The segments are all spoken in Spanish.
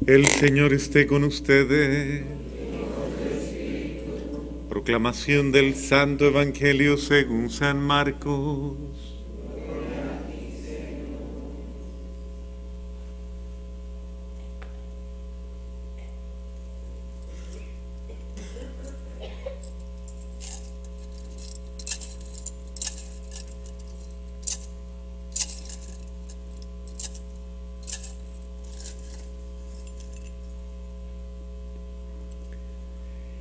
El Señor esté con ustedes. Proclamación del Santo Evangelio según San Marcos.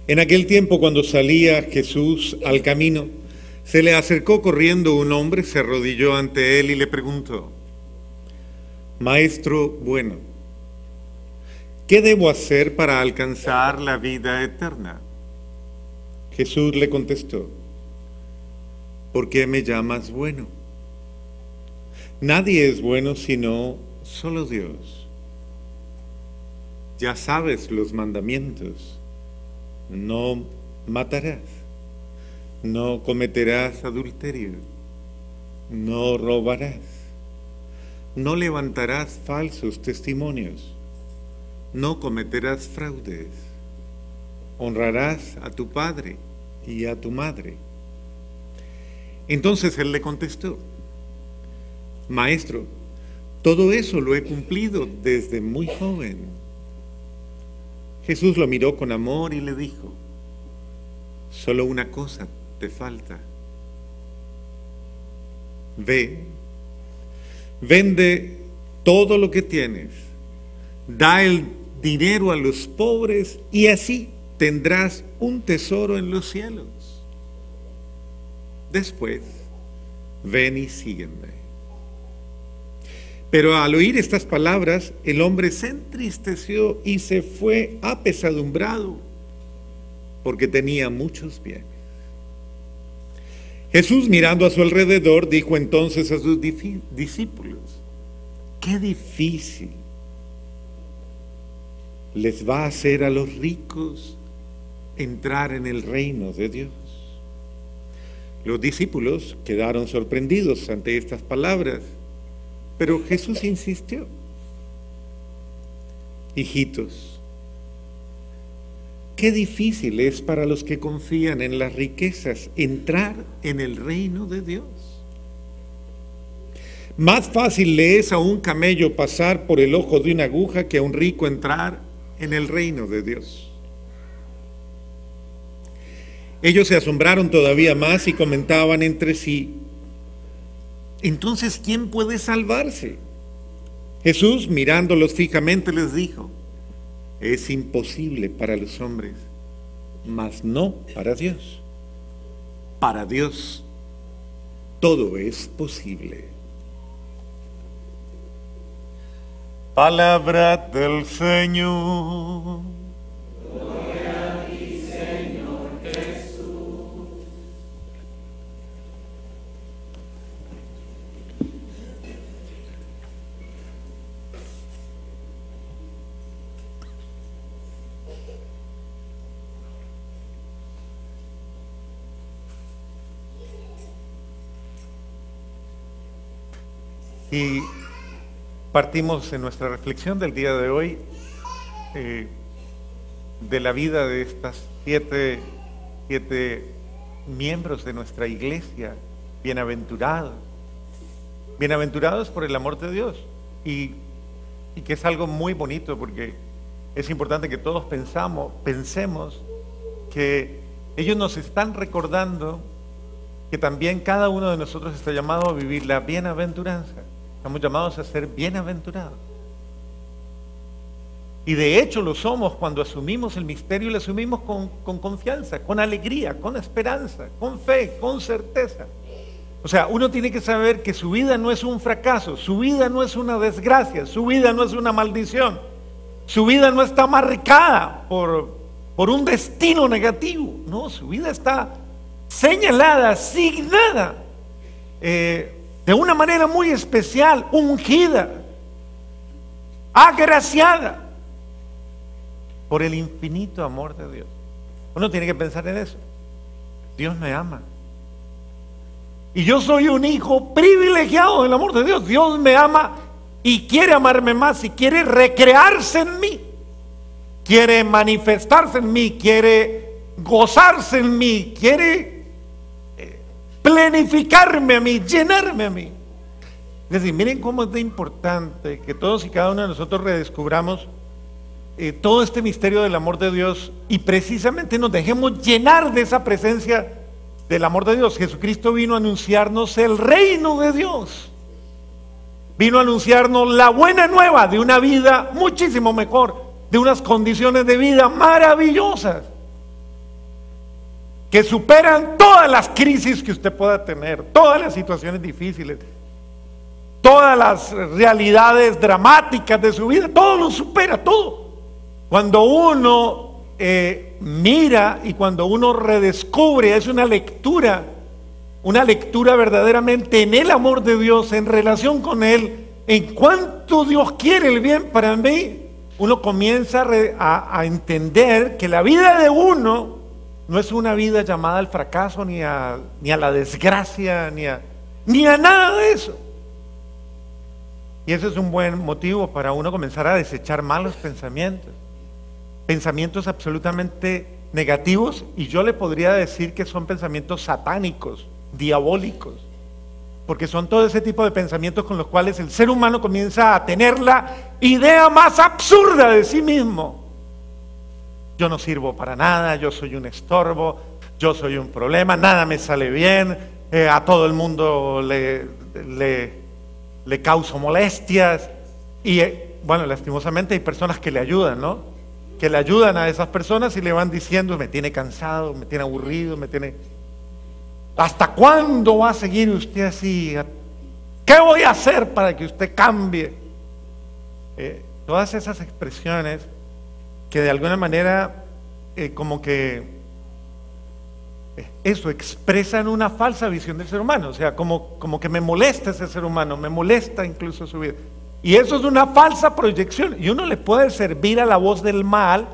En aquel tiempo, cuando salía Jesús al camino, se le acercó corriendo un hombre, se arrodilló ante él y le preguntó: Maestro bueno, ¿qué debo hacer para alcanzar la vida eterna? Jesús le contestó: ¿por qué me llamas bueno? Nadie es bueno sino solo Dios. Ya sabes los mandamientos. No matarás, no cometerás adulterio, no robarás, no levantarás falsos testimonios, no cometerás fraudes, honrarás a tu padre y a tu madre. Entonces él le contestó: Maestro, todo eso lo he cumplido desde muy joven. Jesús lo miró con amor y le dijo: solo una cosa te falta. Ve, vende todo lo que tienes, da el dinero a los pobres y así tendrás un tesoro en los cielos. Después, ven y sígueme. Pero al oír estas palabras, el hombre se entristeció y se fue apesadumbrado, porque tenía muchos bienes. Jesús, mirando a su alrededor, dijo entonces a sus discípulos: qué difícil les va a hacer a los ricos entrar en el reino de Dios. Los discípulos quedaron sorprendidos ante estas palabras. Pero Jesús insistió: hijitos, qué difícil es para los que confían en las riquezas entrar en el reino de Dios. Más fácil le es a un camello pasar por el ojo de una aguja que a un rico entrar en el reino de Dios. Ellos se asombraron todavía más y comentaban entre sí: entonces, ¿quién puede salvarse? Jesús, mirándolos fijamente, les dijo: es imposible para los hombres, mas no para Dios. Para Dios todo es posible. Palabra del Señor. Gloria a ti, Señor Jesús. Y partimos en nuestra reflexión del día de hoy de la vida de estas siete miembros de nuestra iglesia, bienaventurados por el amor de Dios, y que es algo muy bonito, porque es importante que todos pensemos que ellos nos están recordando que también cada uno de nosotros está llamado a vivir la bienaventuranza. Estamos llamados a ser bienaventurados. Y de hecho lo somos cuando asumimos el misterio, y lo asumimos con confianza, con alegría, con esperanza, con fe, con certeza. O sea, uno tiene que saber que su vida no es un fracaso, su vida no es una desgracia, su vida no es una maldición, su vida no está marcada por un destino negativo. No, su vida está señalada, asignada, de una manera muy especial, ungida, agraciada por el infinito amor de Dios. Uno tiene que pensar en eso. Dios me ama. Y yo soy un hijo privilegiado del amor de Dios. Dios me ama y quiere amarme más y quiere recrearse en mí. quiere manifestarse en mí, quiere gozarse en mí, quiere plenificarme a mí, llenarme a mí. Es decir, miren cómo es de importante que todos y cada uno de nosotros redescubramos todo este misterio del amor de Dios y precisamente nos dejemos llenar de esa presencia del amor de Dios. Jesucristo vino a anunciarnos el reino de Dios. Vino a anunciarnos la buena nueva de una vida muchísimo mejor, de unas condiciones de vida maravillosas, que superan todas las crisis que usted pueda tener, todas las situaciones difíciles, todas las realidades dramáticas de su vida, todo lo supera, todo. Cuando uno mira y cuando uno redescubre, es una lectura verdaderamente en el amor de Dios, en relación con Él, en cuanto Dios quiere el bien para mí, uno comienza a entender que la vida de uno no es una vida llamada al fracaso, ni a la desgracia, ni a nada de eso. Y ese es un buen motivo para uno comenzar a desechar malos pensamientos absolutamente negativos, y yo le podría decir que son pensamientos satánicos, diabólicos, porque son todo ese tipo de pensamientos con los cuales el ser humano comienza a tener la idea más absurda de sí mismo. Yo no sirvo para nada, yo soy un estorbo, yo soy un problema, nada me sale bien, a todo el mundo le causo molestias. Y bueno, lastimosamente hay personas que le ayudan, ¿no? Que le ayudan a esas personas y le van diciendo: me tiene cansado, me tiene aburrido, me tiene... ¿Hasta cuándo va a seguir usted así? ¿Qué voy a hacer para que usted cambie? Todas esas expresiones que de alguna manera como que eso expresan una falsa visión del ser humano. O sea, como que me molesta ese ser humano, me molesta incluso su vida. Y eso es una falsa proyección, y uno le puede servir a la voz del mal,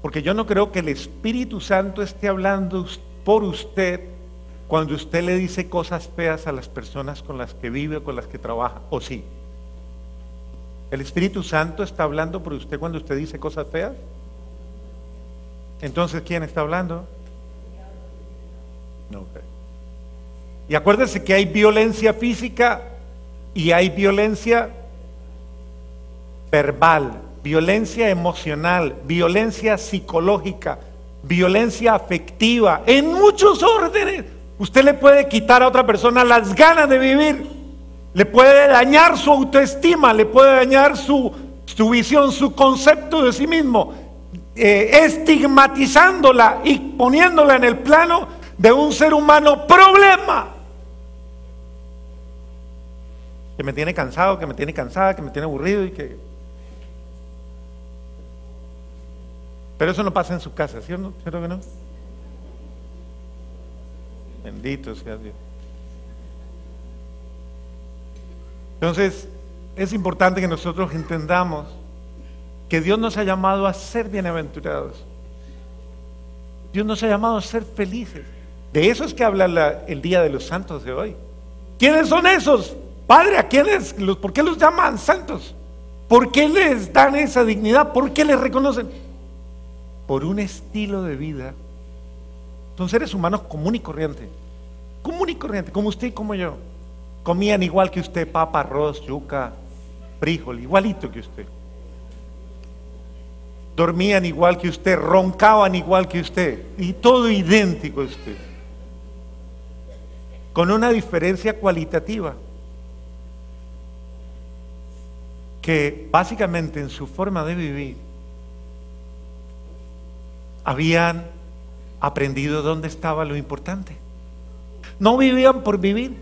porque yo no creo que el Espíritu Santo esté hablando por usted cuando usted le dice cosas feas a las personas con las que vive o con las que trabaja. ¿O sí? ¿El Espíritu Santo está hablando por usted cuando usted dice cosas feas? Entonces, ¿quién está hablando? No. Okay. Y acuérdese que hay violencia física y hay violencia verbal, violencia emocional, violencia psicológica, violencia afectiva, en muchos órdenes. Usted le puede quitar a otra persona las ganas de vivir, le puede dañar su autoestima, le puede dañar su visión, su concepto de sí mismo, estigmatizándola y poniéndola en el plano de un ser humano problema, que me tiene cansado, que me tiene cansada, que me tiene aburrido y que... Pero eso no pasa en su casa, ¿sí o no? ¿Cierto que no? Bendito sea Dios. Entonces, es importante que nosotros entendamos que Dios nos ha llamado a ser bienaventurados. Dios nos ha llamado a ser felices. De eso es que habla el Día de los Santos de hoy. ¿Quiénes son esos? Padre, ¿por qué los llaman santos? ¿Por qué les dan esa dignidad? ¿Por qué les reconocen? Por un estilo de vida. Son seres humanos común y corriente, como usted y como yo. Comían igual que usted, papa, arroz, yuca, frijol, igualito que usted. Dormían igual que usted, roncaban igual que usted, y todo idéntico a usted, con una diferencia cualitativa, que básicamente en su forma de vivir habían aprendido dónde estaba lo importante. No vivían por vivir,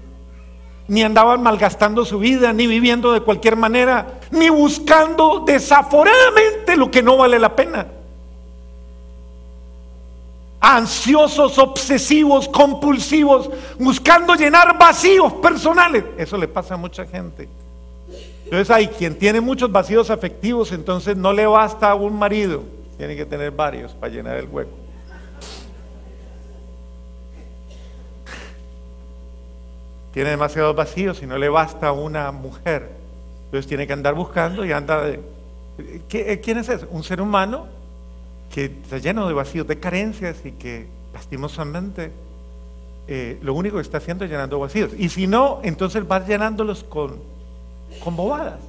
ni andaban malgastando su vida, ni viviendo de cualquier manera, ni buscando desaforadamente lo que no vale la pena. Ansiosos, obsesivos, compulsivos, buscando llenar vacíos personales. Eso le pasa a mucha gente. Entonces hay quien tiene muchos vacíos afectivos, entonces no le basta a un marido, tiene que tener varios para llenar el hueco. Tiene demasiados vacíos y no le basta una mujer, entonces tiene que andar buscando y anda de... ¿Quién es eso? Un ser humano que está lleno de vacíos, de carencias y que lastimosamente lo único que está haciendo es llenando vacíos. Y si no, entonces va llenándolos con bobadas.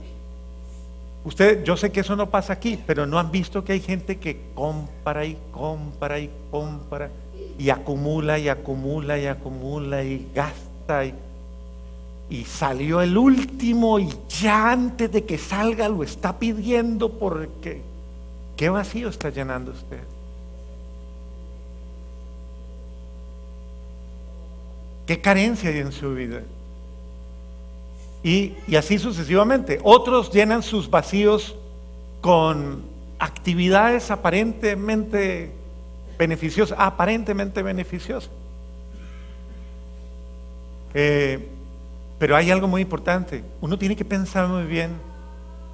Yo sé que eso no pasa aquí, pero ¿no han visto que hay gente que compra y compra y compra y acumula y acumula y acumula y gasta y salió el último y ya antes de que salga lo está pidiendo porque ¿qué vacío está llenando usted? ¿Qué carencia hay en su vida? Y así sucesivamente. Otros llenan sus vacíos con actividades aparentemente beneficiosas, pero hay algo muy importante. Uno tiene que pensar muy bien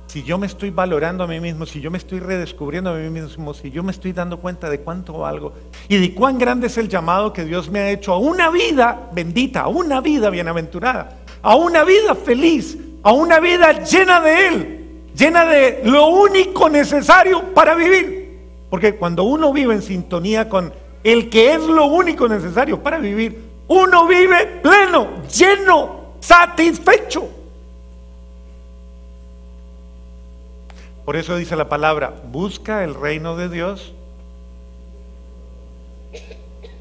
si yo me estoy valorando a mí mismo, si yo me estoy redescubriendo a mí mismo, si yo me estoy dando cuenta de cuánto valgo y de cuán grande es el llamado que Dios me ha hecho a una vida bendita, a una vida bienaventurada, a una vida feliz, a una vida llena de Él, llena de lo único necesario para vivir. Porque cuando uno vive en sintonía con el que es lo único necesario para vivir, uno vive pleno, lleno, satisfecho. Por eso dice la palabra, busca el reino de Dios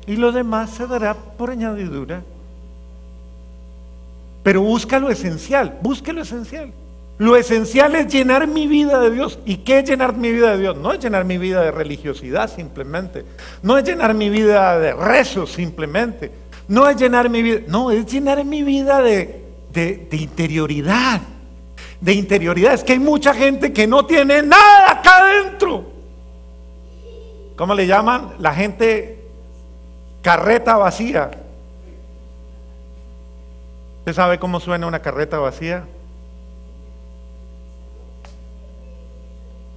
y lo demás se dará por añadidura. Pero busca lo esencial, busque lo esencial. Lo esencial es llenar mi vida de Dios. ¿Y qué es llenar mi vida de Dios? No es llenar mi vida de religiosidad simplemente. No es llenar mi vida de rezo simplemente. No es llenar mi vida, no, es llenar mi vida de interioridad. De interioridad. Es que hay mucha gente que no tiene nada acá adentro. ¿Cómo le llaman? La gente carreta vacía. ¿Usted sabe cómo suena una carreta vacía?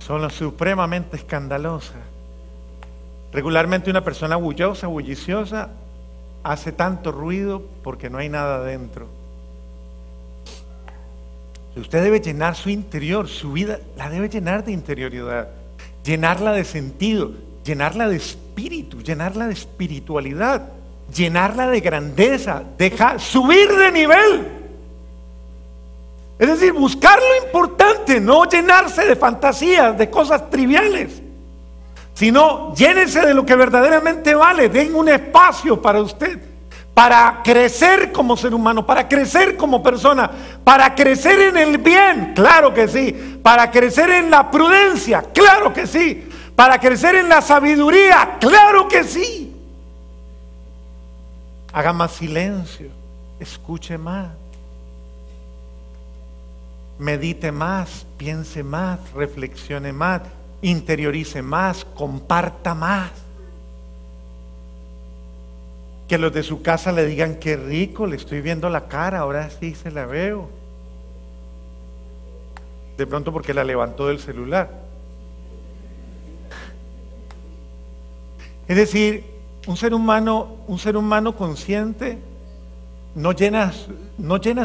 Son supremamente escandalosa. Regularmente una persona bulliciosa, hace tanto ruido porque no hay nada adentro. Usted debe llenar su interior, su vida la debe llenar de interioridad, llenarla de sentido, llenarla de espíritu, llenarla de espiritualidad, llenarla de grandeza, subir de nivel. Es decir, buscar lo importante, no llenarse de fantasías, de cosas triviales, sino llénese de lo que verdaderamente vale. Den un espacio para usted, para crecer como ser humano, para crecer como persona, para crecer en el bien, claro que sí, para crecer en la prudencia, claro que sí, para crecer en la sabiduría, claro que sí. Haga más silencio, escuche más, medite más, piense más, reflexione más, interiorice más, comparta más. Que los de su casa le digan: qué rico, le estoy viendo la cara, ahora sí se la veo. De pronto porque la levantó del celular. Es decir, un ser humano consciente no llena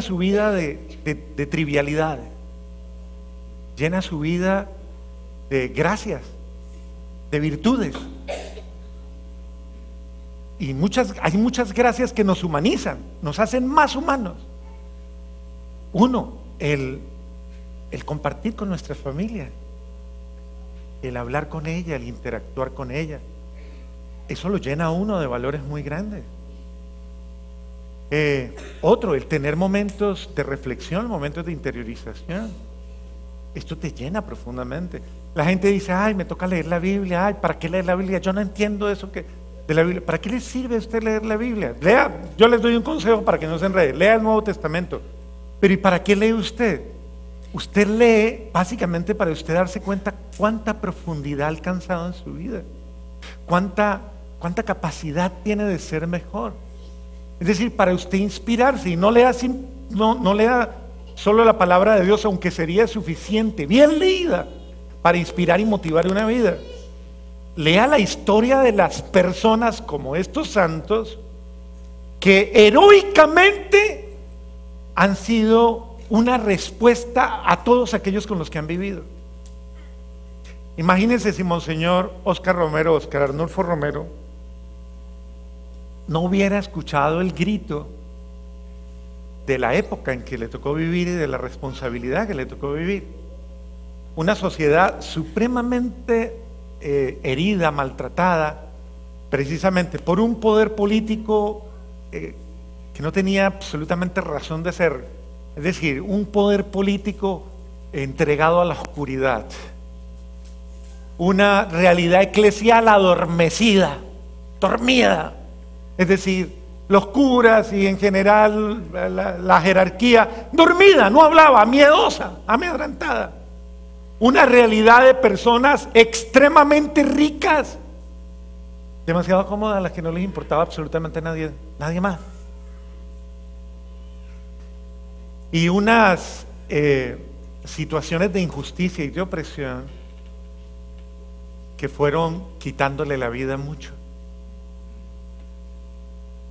su vida de trivialidades. Llena su vida de gracias, de virtudes. Y hay muchas gracias que nos humanizan, nos hacen más humanos. Uno, el compartir con nuestra familia, el hablar con ella, el interactuar con ella. Eso lo llena a uno de valores muy grandes. Otro, el tener momentos de reflexión, momentos de interiorización. Esto te llena profundamente. La gente dice: ay, me toca leer la Biblia. Ay, ¿para qué leer la Biblia? Yo no entiendo eso de la Biblia. ¿Para qué le sirve a usted leer la Biblia? Lea, yo les doy un consejo para que no se enrede. Lea el Nuevo Testamento. Pero ¿y para qué lee usted? Usted lee básicamente para usted darse cuenta cuánta profundidad ha alcanzado en su vida, cuánta capacidad tiene de ser mejor. Es decir, para usted inspirarse, y no lea solo la palabra de Dios, aunque sería suficiente, bien leída, para inspirar y motivar una vida. Lea la historia de las personas como estos santos que heroicamente han sido una respuesta a todos aquellos con los que han vivido. Imagínense si Monseñor Óscar Arnulfo Romero, no hubiera escuchado el grito de la época en que le tocó vivir y de la responsabilidad que le tocó vivir. Una sociedad supremamente herida, maltratada, precisamente por un poder político que no tenía absolutamente razón de ser. Es decir, un poder político entregado a la oscuridad. Una realidad eclesial adormecida, dormida. Es decir, los curas y en general la jerarquía dormida, no hablaba, miedosa, amedrentada. Una realidad de personas extremadamente ricas, demasiado cómodas, a las que no les importaba absolutamente nadie más. Y unas situaciones de injusticia y de opresión que fueron quitándole la vida a mucho.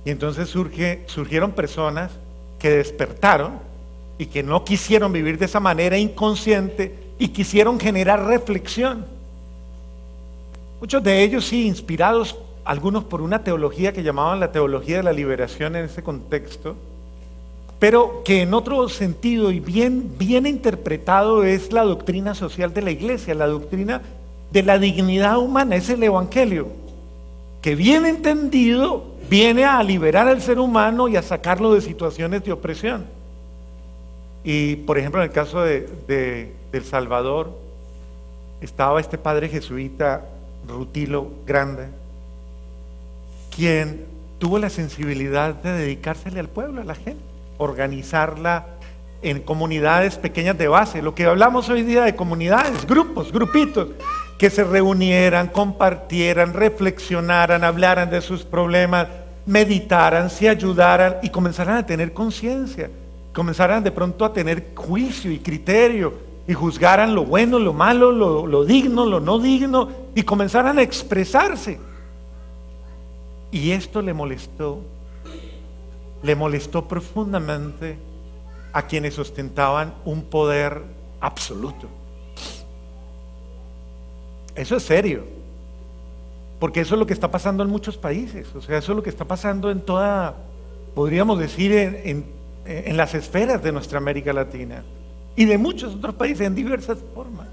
Y entonces surgieron personas que despertaron y que no quisieron vivir de esa manera inconsciente y quisieron generar reflexión. Muchos de ellos sí, inspirados, algunos por una teología que llamaban la teología de la liberación en ese contexto, pero que en otro sentido y bien interpretado es la doctrina social de la iglesia, la doctrina de la dignidad humana, es el evangelio, que bien entendido viene a liberar al ser humano y a sacarlo de situaciones de opresión. Y por ejemplo en el caso de El Salvador, estaba este padre jesuita Rutilo Grande, quien tuvo la sensibilidad de dedicársele al pueblo, a la gente, organizarla en comunidades pequeñas de base, lo que hablamos hoy día de comunidades, grupos, grupitos, que se reunieran, compartieran, reflexionaran, hablaran de sus problemas, meditaran, se ayudaran y comenzaran a tener conciencia, comenzaran de pronto a tener juicio y criterio y juzgaran lo bueno, lo malo, lo digno, lo no digno y comenzaran a expresarse. Y esto le molestó profundamente a quienes ostentaban un poder absoluto. Eso es serio, porque eso es lo que está pasando en muchos países, o sea, eso es lo que está pasando en toda, podríamos decir, en las esferas de nuestra América Latina y de muchos otros países en diversas formas.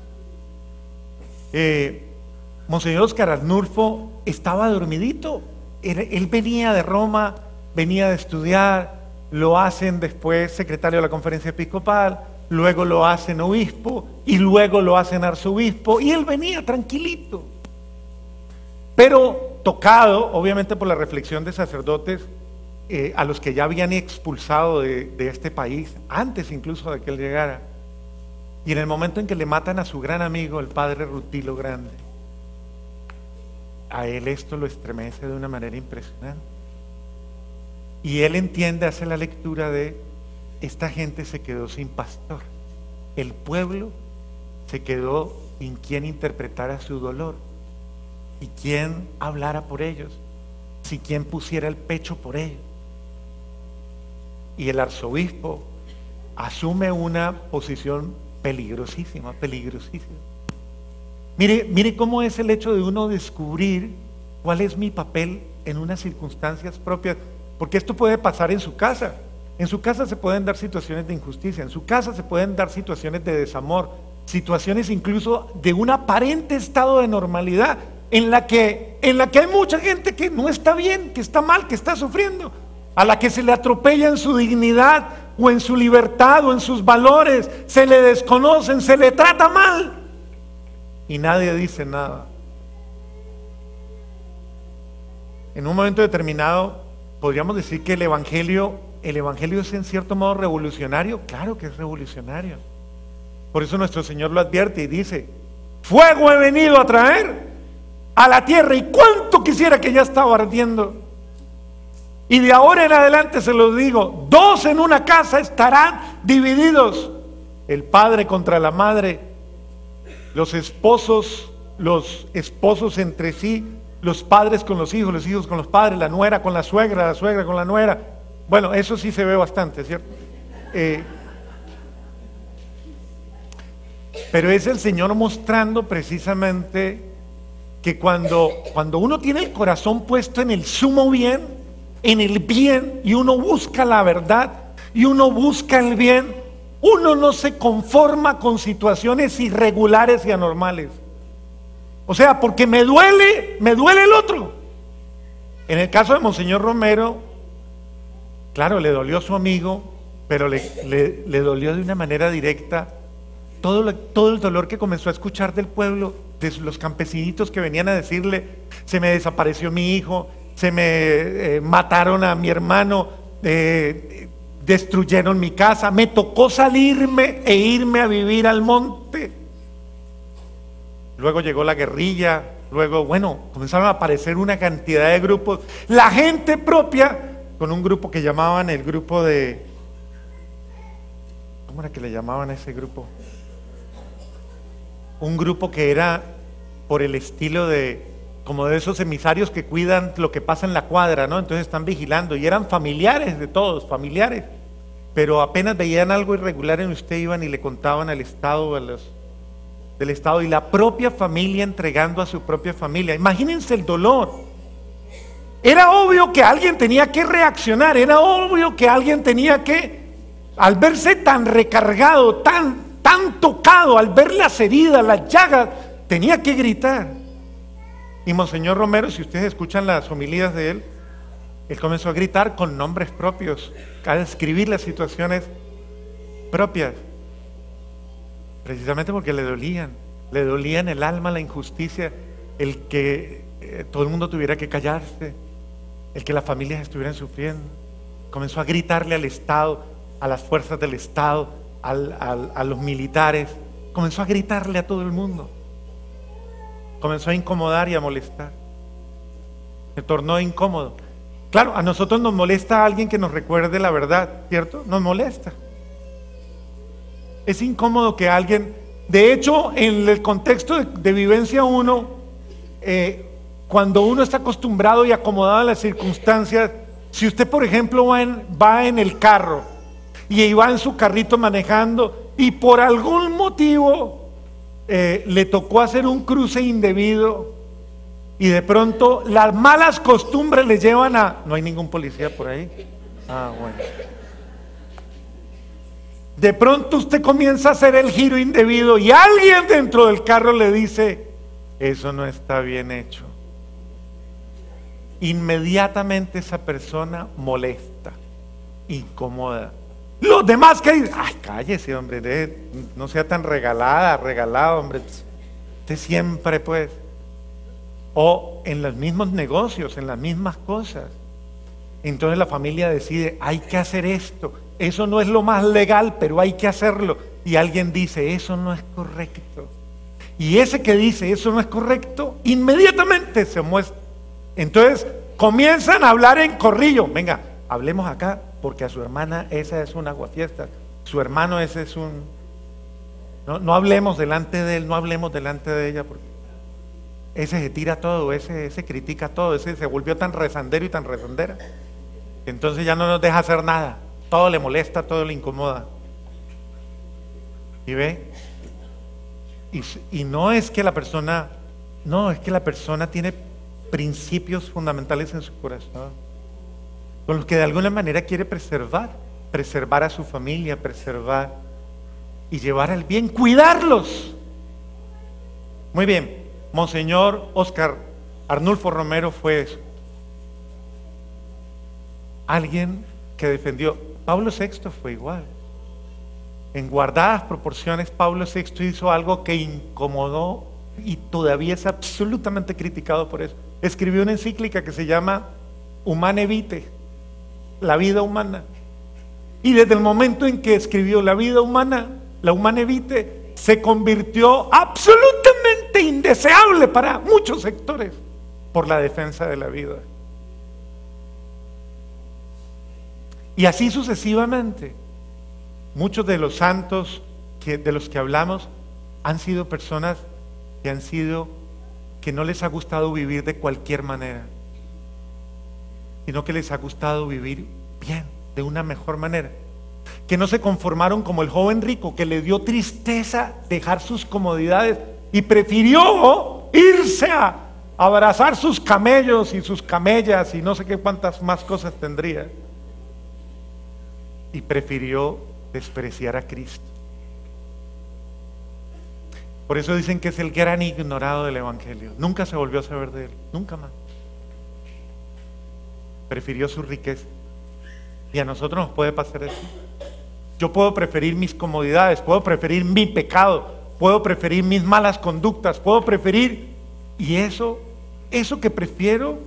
Monseñor Óscar Arnulfo estaba dormidito, él venía de Roma, venía de estudiar, lo hacen después secretario de la Conferencia Episcopal, luego lo hacen obispo y luego lo hacen arzobispo y él venía tranquilito, pero tocado obviamente por la reflexión de sacerdotes a los que ya habían expulsado de este país antes incluso de que él llegara. Y en el momento en que le matan a su gran amigo, el padre Rutilo Grande, a él esto lo estremece de una manera impresionante. Y él entiende, hace la lectura de: esta gente se quedó sin pastor, el pueblo se quedó sin quien interpretara su dolor y quien hablara por ellos, sin quien pusiera el pecho por ellos. Y el arzobispo asume una posición peligrosísima. Mire cómo es el hecho de uno descubrir cuál es mi papel en unas circunstancias propias, porque esto puede pasar en su casa. En su casa se pueden dar situaciones de injusticia, en su casa se pueden dar situaciones de desamor, situaciones incluso de un aparente estado de normalidad, en la que hay mucha gente que no está bien, que está mal, que está sufriendo, a la que se le atropella en su dignidad o en su libertad o en sus valores, se le desconocen, se le trata mal y nadie dice nada. En un momento determinado podríamos decir que el evangelio es en cierto modo revolucionario. Claro que es revolucionario. Por eso nuestro Señor lo advierte y dice: fuego he venido a traer a la tierra, y cuánto quisiera que ya estaba ardiendo. Y de ahora en adelante se los digo: dos en una casa estarán divididos, el padre contra la madre, los esposos entre sí, los padres con los hijos con los padres, la nuera con la suegra con la nuera. Bueno, eso sí se ve bastante, ¿cierto? Pero es el Señor mostrando precisamente que cuando uno tiene el corazón puesto en el sumo bien, en el bien, y uno busca la verdad, y uno busca el bien, uno no se conforma con situaciones irregulares y anormales. O sea, porque me duele el otro. En el caso de Monseñor Romero, claro, le dolió a su amigo, pero le dolió de una manera directa todo el dolor que comenzó a escuchar del pueblo, de los campesinitos que venían a decirle: se me desapareció mi hijo, se me mataron a mi hermano, destruyeron mi casa, me tocó salirme e irme a vivir al monte. Luego llegó la guerrilla, luego, bueno, comenzaron a aparecer una cantidad de grupos, la gente propia, con un grupo que llamaban el grupo de... ¿Cómo era que le llamaban a ese grupo? Un grupo que era por el estilo de, como de esos emisarios que cuidan lo que pasa en la cuadra, ¿no? Entonces están vigilando, y eran familiares de todos, familiares, pero apenas veían algo irregular en usted, iban y le contaban al Estado, del Estado, y la propia familia entregando a su propia familia. Imagínense el dolor. Era obvio que alguien tenía que reaccionar, era obvio que alguien tenía que, al verse tan recargado, tan tocado, al ver las heridas, las llagas, tenía que gritar. Y Monseñor Romero, si ustedes escuchan las homilías de él comenzó a gritar con nombres propios, a describir las situaciones propias, precisamente porque le dolía en el alma la injusticia, el que todo el mundo tuviera que callarse, el que las familias estuvieran sufriendo. Comenzó a gritarle al Estado, a las fuerzas del Estado, a los militares, comenzó a gritarle a todo el mundo, comenzó a incomodar y a molestar, se tornó incómodo. Claro, a nosotros nos molesta alguien que nos recuerde la verdad, ¿cierto? Nos molesta. Es incómodo que alguien, de hecho, en el contexto de Vivencia 1, cuando uno está acostumbrado y acomodado a las circunstancias, si usted, por ejemplo, va en el carro y va en su carrito manejando y por algún motivo le tocó hacer un cruce indebido y de pronto las malas costumbres le llevan a... ¿No hay ningún policía por ahí? Ah, bueno. De pronto usted comienza a hacer el giro indebido y alguien dentro del carro le dice: eso no está bien hecho. Inmediatamente esa persona molesta, incomoda. Los demás que dicen: ay, cállese, hombre, no sea tan regalado, hombre, usted siempre pues. O en los mismos negocios, en las mismas cosas. Entonces la familia decide: hay que hacer esto, eso no es lo más legal, pero hay que hacerlo. Y alguien dice: eso no es correcto. Y ese que dice eso no es correcto, inmediatamente se muestra. Entonces comienzan a hablar en corrillo: venga, hablemos acá, porque a su hermana esa es un aguafiestas, su hermano ese es un... No hablemos delante de él, no hablemos delante de ella, porque ese se tira todo, ese critica todo, ese se volvió tan rezandero y tan rezandera, entonces ya no nos deja hacer nada, todo le molesta, todo le incomoda. ¿Y ve? Y no es que la persona, no, es que la persona tiene principios fundamentales en su corazón, con los que de alguna manera quiere preservar a su familia, preservar y llevar al bien, cuidarlos. Muy bien, Monseñor Óscar Arnulfo Romero fue eso. Alguien que defendió. Pablo VI fue igual. En guardadas proporciones, Pablo VI hizo algo que incomodó y todavía es absolutamente criticado por eso. Escribió una encíclica que se llama Humane Vitae, la vida humana. Y desde el momento en que escribió la vida humana, la Humane Vitae, se convirtió absolutamente indeseable para muchos sectores por la defensa de la vida. Y así sucesivamente. Muchos de los santos de los que hablamos han sido personas que no les ha gustado vivir de cualquier manera, sino que les ha gustado vivir bien, de una mejor manera. que no se conformaron como el joven rico, que le dio tristeza dejar sus comodidades y prefirió irse a abrazar sus camellos y sus camellas y no sé qué cuántas más cosas tendría, y prefirió despreciar a Cristo. Por eso dicen que es el gran ignorado del Evangelio. Nunca se volvió a saber de él, nunca más. Prefirió su riqueza. Y a nosotros nos puede pasar eso. Yo puedo preferir mis comodidades, puedo preferir mi pecado, puedo preferir mis malas conductas, puedo preferir, y eso que prefiero,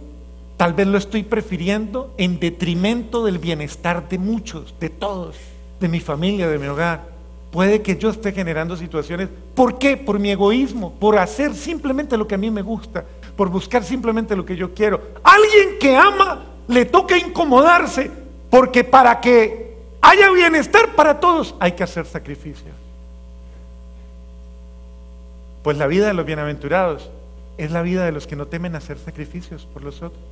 tal vez lo estoy prefiriendo en detrimento del bienestar de muchos, de todos, de mi familia, de mi hogar. Puede que yo esté generando situaciones. ¿Por qué? Por mi egoísmo, por hacer simplemente lo que a mí me gusta, por buscar simplemente lo que yo quiero. Alguien que ama le toca incomodarse, porque para que haya bienestar para todos hay que hacer sacrificios. Pues la vida de los bienaventurados es la vida de los que no temen hacer sacrificios por los otros.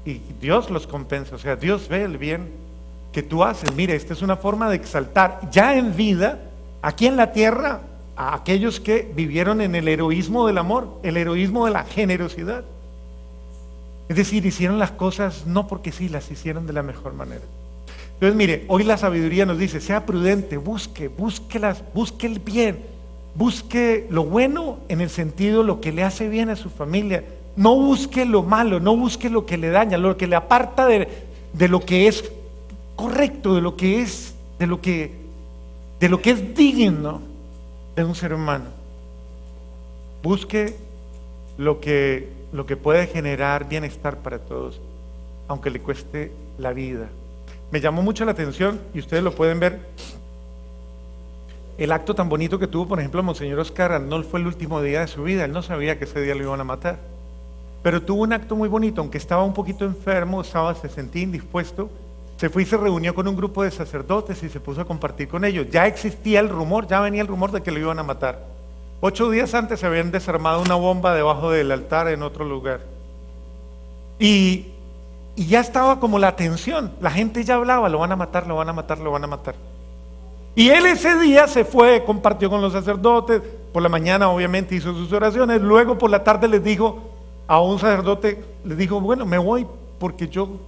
Y Dios los compensa, o sea, Dios ve el bien que tú haces. Mire, esta es una forma de exaltar ya en vida, aquí en la tierra, a aquellos que vivieron en el heroísmo del amor, el heroísmo de la generosidad. Es decir, hicieron las cosas no porque sí, las hicieron de la mejor manera. Entonces mire, hoy la sabiduría nos dice, sea prudente, busque el bien, busque lo bueno en el sentido lo que le hace bien a su familia. No busque lo malo, no busque lo que le daña, lo que le aparta de lo que es correcto, de lo que es digno de un ser humano. Busque lo que puede generar bienestar para todos, aunque le cueste la vida. Me llamó mucho la atención, y ustedes lo pueden ver, el acto tan bonito que tuvo, por ejemplo, Monseñor Oscar Arnold. Fue el último día de su vida, él no sabía que ese día lo iban a matar, pero tuvo un acto muy bonito, aunque estaba un poquito enfermo, se sentía indispuesto. Se fue y se reunió con un grupo de sacerdotes y se puso a compartir con ellos. Ya existía el rumor, ya venía el rumor de que lo iban a matar. 8 días antes se habían desarmado una bomba debajo del altar en otro lugar. Y ya estaba como la tensión, la gente ya hablaba, lo van a matar, lo van a matar, lo van a matar. Y él ese día se fue, compartió con los sacerdotes, por la mañana obviamente hizo sus oraciones, luego por la tarde les dijo a un sacerdote, les dijo, bueno, me voy porque yo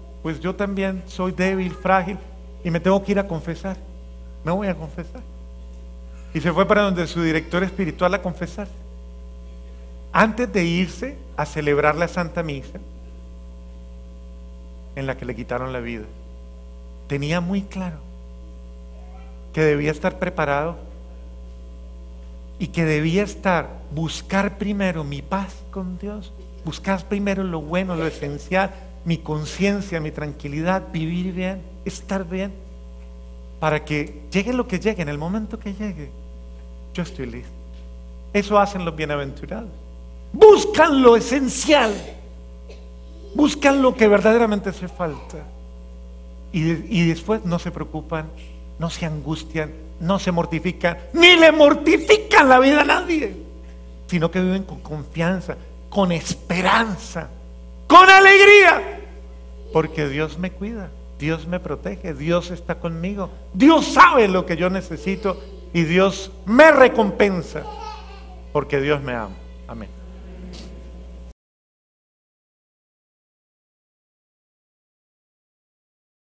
también soy débil, frágil, y me tengo que ir a confesar, me voy a confesar. Y se fue para donde su director espiritual a confesar. Antes de irse a celebrar la Santa Misa, en la que le quitaron la vida, tenía muy claro que debía estar preparado y que debía buscar primero mi paz con Dios, buscar primero lo bueno, lo esencial, mi conciencia, mi tranquilidad, vivir bien, estar bien, para que llegue lo que llegue, en el momento que llegue, yo estoy listo. Eso hacen los bienaventurados. Buscan lo esencial, buscan lo que verdaderamente hace falta, y después no se preocupan, no se angustian, no se mortifican, ni le mortifican la vida a nadie, sino que viven con confianza, con esperanza, con alegría, porque Dios me cuida, Dios me protege, Dios está conmigo, Dios sabe lo que yo necesito y Dios me recompensa, porque Dios me ama. Amén.